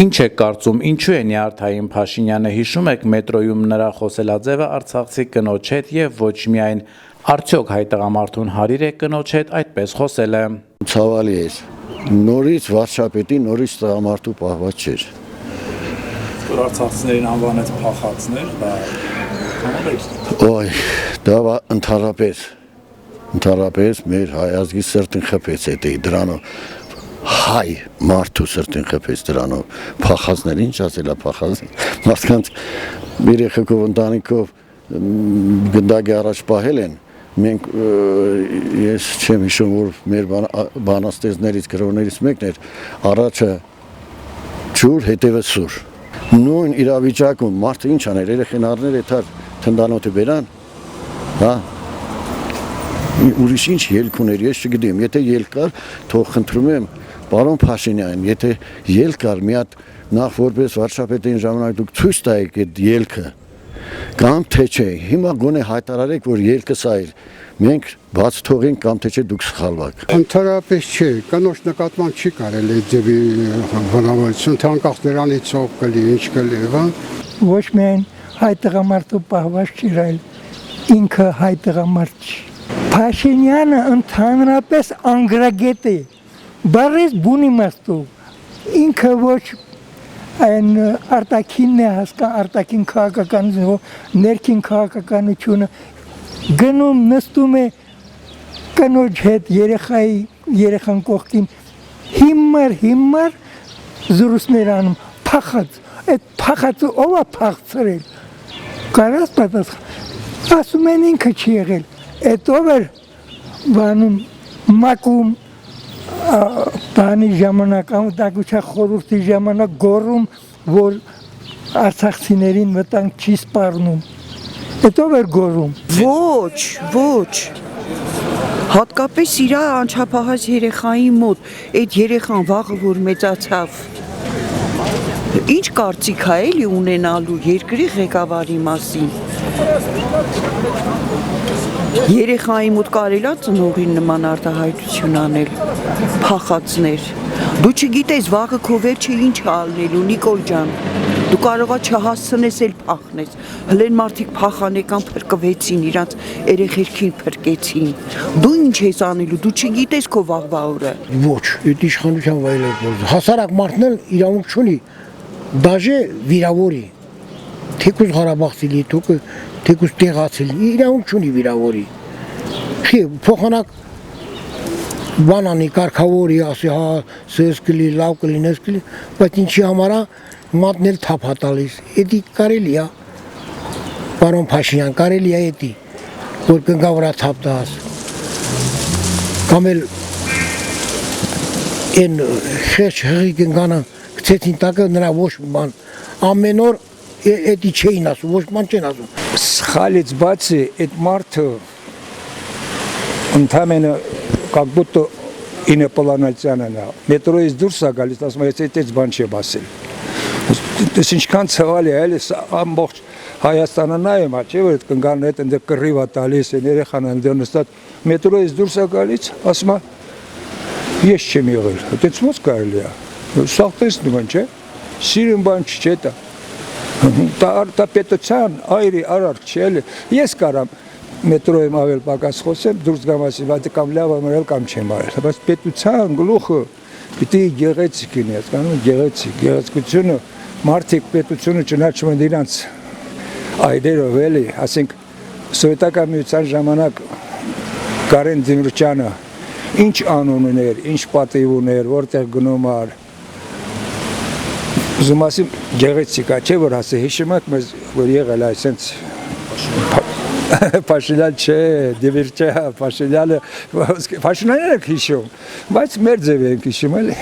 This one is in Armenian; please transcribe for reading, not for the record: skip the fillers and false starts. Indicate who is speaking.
Speaker 1: Ինչ եք կարծում, ինչու է Նիարդային Փաշինյանը, հիշում եք մետրոյում նրա խոսելաձևը արցախցի կնոջ հետ եւ ոչ միայն, արդյոք հայ տղամարդուն հարիր է կնոջ հետ այդպես խոսելը։
Speaker 2: Ցավալի է։ Նորից վարչապետի, նորից տղամարդու պահված չէր։
Speaker 3: Որ արցախցիներին անվանեց փախածներ, դա
Speaker 2: Ոյ, դա ընդհանրապես մեր հայ ազգի սրտին խփեց դրանով։ Հայ մարդու սրտին խփեց դրանով, փախածներ, ինչ ասելա փախած, մարդկանց երեխեքով ընտանիքով գնդակի առաջ պահել են, մենք ես չեմ հիշում, որ մեր բանաստեղծներից, գրողներից մեկն էր, առաջը ջուր, հետևը սուր, նույն իրավիճակում մարդը ինչ աներ, երեխեն առներ էթար թնդանոթը բերան, հա, ուրիշ ինչ ելք ուներ, ես չգիտեմ, եթե ելք կար, թող խնդրում եմ, Պարոն Փաշինյան, եթե ելք կար, մի հատ նախ որպես վարչապետին ժամանակ դուք ցույց տայեք այդ ելքը, կամ թե չէ, հիմա գոնե հայտարարեք, որ ելքը սա էր, մենք բաց թողենք կամ թե չէ դուք սխալվաք։
Speaker 4: Ընդհանրապես չէ, կնոջ նկատմամբ չի կարելի այդ ձևի բնավորություն, թե անկախ նրանից ով կլի, ինչ կլի, հա։
Speaker 5: Ոչ միայն հայ տղամարդու պահված չի, այլ ինքը հայ տղամարդ չի։ Փաշինյանը ընդհանրապես անգրագետ է, բառից բուն իմաստով, ինքը ոչ այն արտաքինն է արտաքին քաղաքականությունը, ներքին քաղաքականությունը, գնում նստում է կնոջ հետ երեխան կողքին, հիմար զրույցներ անում, փախած, այդ փախածը ով է փախցրել, կարաս պատասխան, ասում են ինքը չի եղել, այդ ով էր բանում մակում, բանի ժամանակ, անվտանգության խորհրդի ժամանակ գոռում, որ արցախցիներին վտանգ չի սպառնում, այդ ով էր գոռում։
Speaker 6: Ոչ, հատկապես իր անչափահաս երեխայի մոտ, այդ երեխան վաղը որ մեծացավ, ինչ կարծիք է էլի ունենալու երկրի ղեկավարի մասին։ Երեխայի մոտ կարելի է ծնողին նման արտահայտություն անել, փախածներ։ Դու չգիտես վաղը քո վերջը ինչ է ալնելու, Նիկոլ ջան։ Դու կարող ես չհասցնես էլ փախնես։ Հլեն մարդիկ փախան եկան փրկվեցին, իրանց երեխերքին փրկեցին։ Դու ինչ ես անելու, դու չգիտես քո վաղվա օրը։
Speaker 7: Ոչ, այդ իշխանության վայելել։ Հասարակ մարդն էլ իրավունք չունի, դաժե վիրավորի։ Թեկուզ Ղարաբաղցի լի, թեկուզ տեղացի լի, իրավունք չունի վիրավորի։ Փոխանակ բանանի կարգավորի ասի, հա, սես կլի, լավ կլի, նես կլի, բայց ինչի համար է մատնել թափ հատալիս, էդի կարելի է, պարոն Փաշինյան, կարելի է էդի, որ կնգա վրա թափ դահաս, կամ էլ են խեջ հղի կնգանը կցեցին տակը նրա ոչ բան, ամեն օր էդի չէին ասում, ոչ բան չեն ասում։
Speaker 8: Սխալից բացի այդ մարդը ընդամենը как будто իներպլանացիան է, մետրոյից դուրս է գալիս, ասում է, այդպես բան չեմ ասել։ Դες ինչքան ցավալի է, էլի ամբողջ Հայաստանը նայում է, չէ՞ որ այդ կնգանն հետ այնտեղ կռիվ է տալիս, երեխան այնտեղ նստած, մետրոյից դուրս է գալիս, ասում է, ես չեմ եղել, այդպես ո՞նց կարելի է։ Սաղ տեսնում են, չէ՞։ Սիրուն բան չէ դա։ Դա պետության այրի արարք չէ, էլի։ Ես կարամ մետրոյում ավել պակաս խոսեմ, դուրս գամ ասի, բայց կամ լավ եմ արել, կամ չեմ արել։ Բայց պետության գլուխը պիտի գեղեցիկ լինի, հասկանում եք, գեղեցկությունը, մարդիկ պետությունը ճանաչում են իրանց այրերով, էլի, ասենք սովետական միության ժամանակ Կարեն Դիմիրճյանը ինչ անուն ուներ, ինչ պատիվ ուներ, որտեղ գնում էր։ Ուզում ասեմ, գեղեցիկ է, չէ՞ որ ասի, հիշում եք մեզ, որ եղել է այսենց Փաշինյան չէ, Դիմիրճյան, Փաշինյանը, Փաշինյանն եք հիշում, բայց մեր ձև ենք հիշում, էլի։